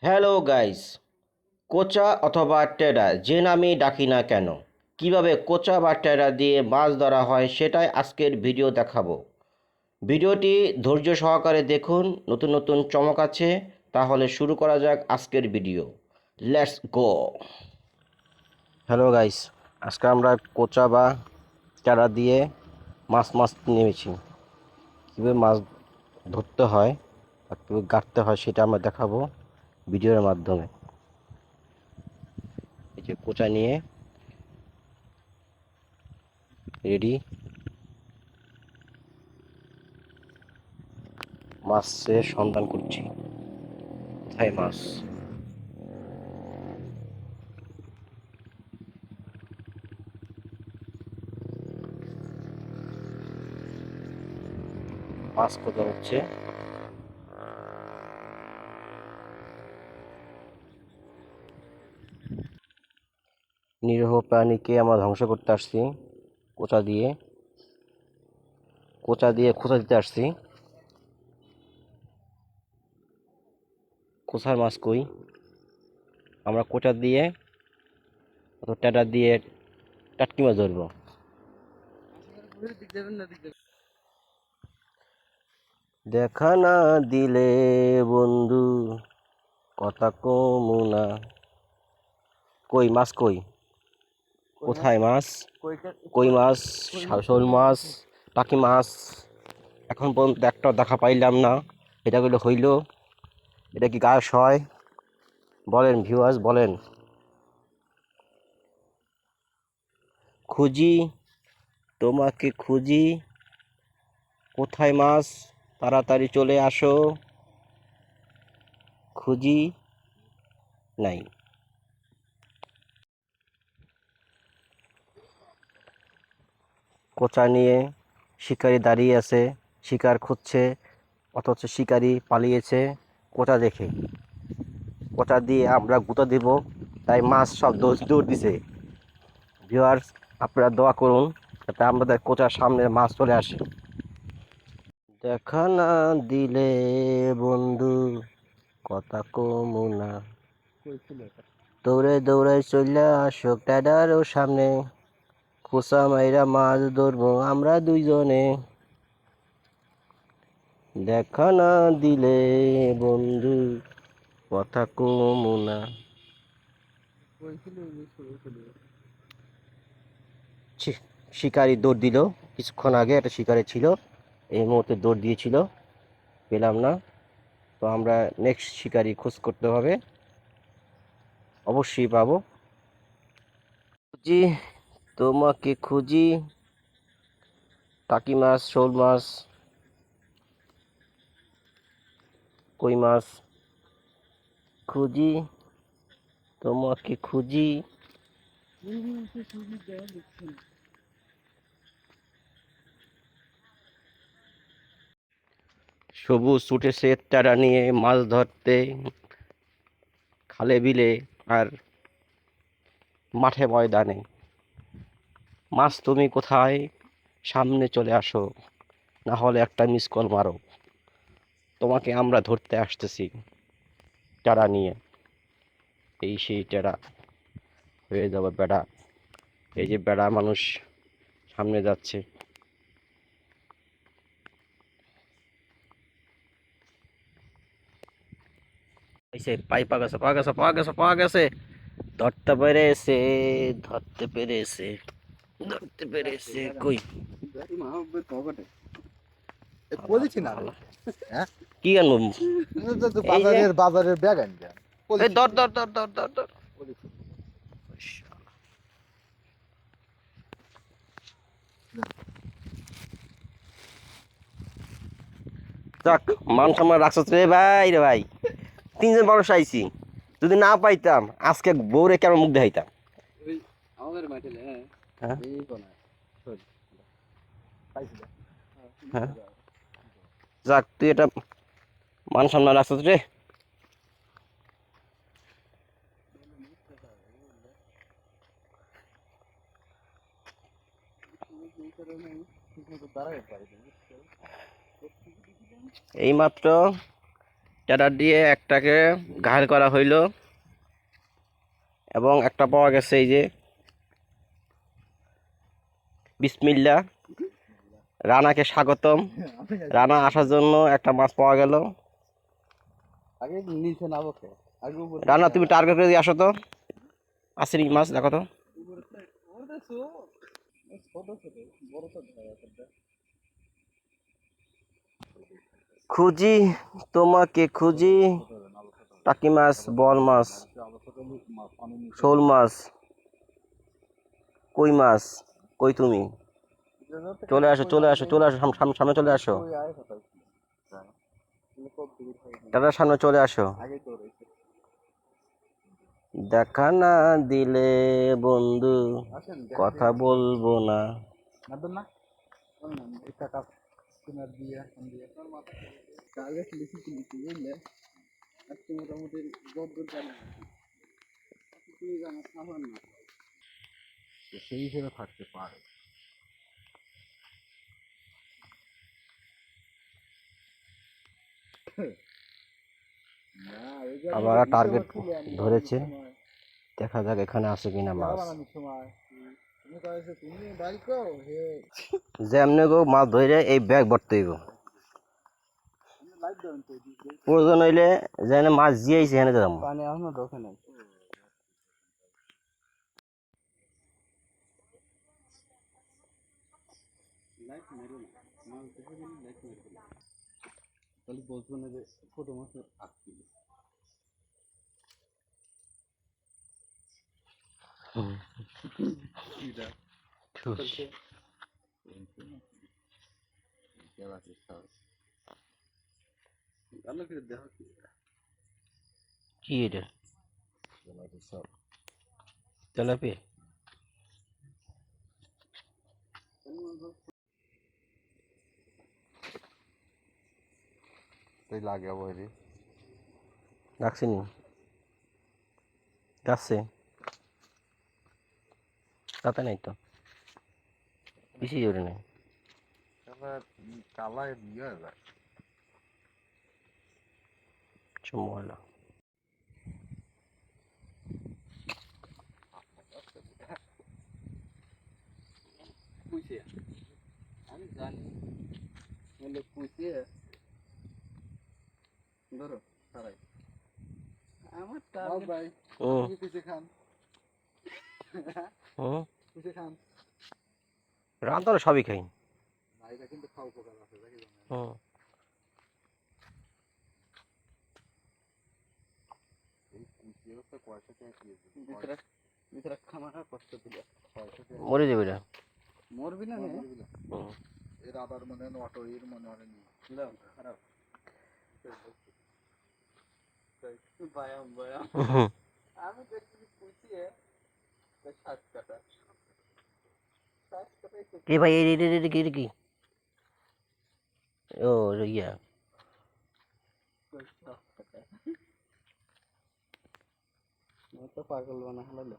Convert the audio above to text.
Hello guys, কোচা অথবা টেরা যে নামেই ডাকি না কেন, কিভাবে কোচা বা টেরা দিয়ে মাছ ধরা হয় সেটাই আজকের ভিডিও দেখাবো। ভিডিওটি ধৈর্য সহকারে দেখুন, নতুন নতুন চমক আছে। তাহলে শুরু করা যাক আজকের video. Let's go. Hello guys, আজকে আমরা কোচা বা টেরা দিয়ে মাছ নেমেছি। কীভাবে মাছ ধরতে হয় আর কীভাবে গাঁটতে হয় সেটা আমরা দেখাবো ভিডিওর মাধ্যমে। এই যে কোচা নিয়ে রেডি, মাছের সন্ধান করছি। কোথায় মাছ? মাছ কোথায় হচ্ছে? নিরীহ প্রাণীকে আমরা ধ্বংস করতে আসছি কোচা দিয়ে। খোঁচা দিতে আসছি। কোথায় মাছ কই? আমরা কোচা দিয়ে অথবা ট্যাডা দিয়ে টাটকি মাছ ধরবো। দেখা না দিলে বন্ধু কথা কমু না। কই মাছ কই? কোথায় মাছ? কই মাছ, শোল মাছ, টাকি মাছ এখন পর্যন্ত একটাও দেখা পাইলাম না। এটা গুলো হইল? এটা কি গাছ হয়? বলেন ভিউয়ার্স, বলেন। খুঁজি, তোমাকে খুঁজি, কোথায় মাছ? তাড়াতাড়ি চলে আসো। খুঁজি, নাই। কোচা নিয়ে শিকারি দাঁড়িয়ে আছে, শিকার খুঁজছে, অথচ শিকারি পালিয়েছে কোচা দেখে। কোচা দিয়ে আমরা গুঁতো দেব, তাই মাছ সব দৌড় দিছে। ভিউয়ার্স, আপনারা দোয়া করুন যাতে আমাদের কোচার সামনে মাছ চলে আসে। দেখা না দিলে বন্ধু কথা কমু না। দৌড়ে দৌড়ে চলে আসো ট্যাডারও সামনে, খোসা মাইরা মাছ ধরবো আমরা দুইজনে। দেখা না দিলে বন্ধু কথা কমু না। শিকারি দৌড় দিল, কিছুক্ষণ আগে একটা শিকারি ছিল, এই মুহূর্তে দৌড় দিয়েছিল, পেলাম না। তো আমরা নেক্সট শিকারি খোঁজ করতে হবে, অবশ্যই পাবো। খুঁজি, তোমাকে খুঁজি, টাকি মাছ, শোল মাছ, কই মাছ, খুঁজি, তোমাকে খুঁজি। সবুজ ছুটেছে টারা নিয়ে মাছ ধরতে, খালে বিলে আর মাঠে ময়দানে। মাছ তুমি কোথায়? সামনে চলে আসো, না হলে একটা মিস কল মারো। তোমাকে আমরা ধরতে আসতেছি টারা নিয়ে। এই সেই টেরা হয়ে যাবে বেড়া। এই যে বেড়া মানুষ সামনে যাচ্ছে। এসে পাওয়া গেছে। ধরতে পেরেছে, ধরতে পেরেছে, ধরতে পেরেছে। কই বলেছি না হ্যাঁ কি আনবো? এই যে বাজারের ব্যাগ আনবে এই ধর। যাক, মান সম্মান রাখছ রে ভাই। তিনজন মানুষ আইছি, যদি না পাইতাম আজকে বউরে কেমন মুখ দেখাইতাম। হ্যাঁ হ্যাঁ, যাক তুই এটা মান সম্মান রাখছ রে। এইমাত্র টেডার দিয়ে একটাকে ঘায়ল করা হইল এবং একটা পাওয়া গেছে, এই যে বিসমিল্লাহ। রানাকে স্বাগতম। রানা আসার জন্য একটা মাছ পাওয়া গেল। আগে নিচে নামো কে আগে উপরে রানা তুমি টার্গেট করে দিয়ে আসো তো, আসেনি মাছ দেখো তো। ওরে সো ছোট ছোট বড় তো খুঁজি তোমাকে খুঁজি, টাকি মাছ, বল মাছ, শোল মাছ, কই মাছ, কই তুমি? চলে আসো চলে আসো চলে আসো, সামনে চলে আসো, দাদার সামনে চলে আসো। দেখা না দিলে বন্ধু কথা বলবো না। না একটা কাপ কিনার দিয়ে এখন দিয়ে টার্গেট লিখি বুঝলে আজকে মোটামুটি যতদূর জানি তুমি জানা খাবার না সেই হিসেবে থাকতে পারে। আবার টার্গেট ধরেছে, দেখা যাক এখানে আছে কিনা মাছ। যেমনি গো মাছ ধরে এই ব্যাগ ভরতে হইব, প্রয়োজন হইলে যেন মাছ দিয়েছে এনে দিলাম। পানি এখনো ঢোকে নাই। তাহলে বলছো না যে ছোট মাছের 8 কিলো। কি এটা? তেলাপিয়া? লাগে বইরি রাখছিনি গাছে, তাতে নাই তো, বেশি জোরে নেই। কালায় দিয়ে যায় ময়লা। আমি জানি বলে পুষিয়ে ধরো সারাই আমার টার্গেট ভাই পুষে খান পুষে খান রান্না সবই খাই। ভাইটা কিন্তু খাও উপকার আছে দেখি এই পুষিয়ে তো কয়টা টাকা দিয়েছে ভিতরে খামার কষ্ট দিলে মরে যাবে এটা। মরবি না এর আবার মনে হয় অটো এর মনে হয় খারাপ বায়াম বায়াম আমি দেখছি পুষিয়ে 7 কাটা কি ভাই এটা কি? ও ইয়া তো পাগল বানা হলো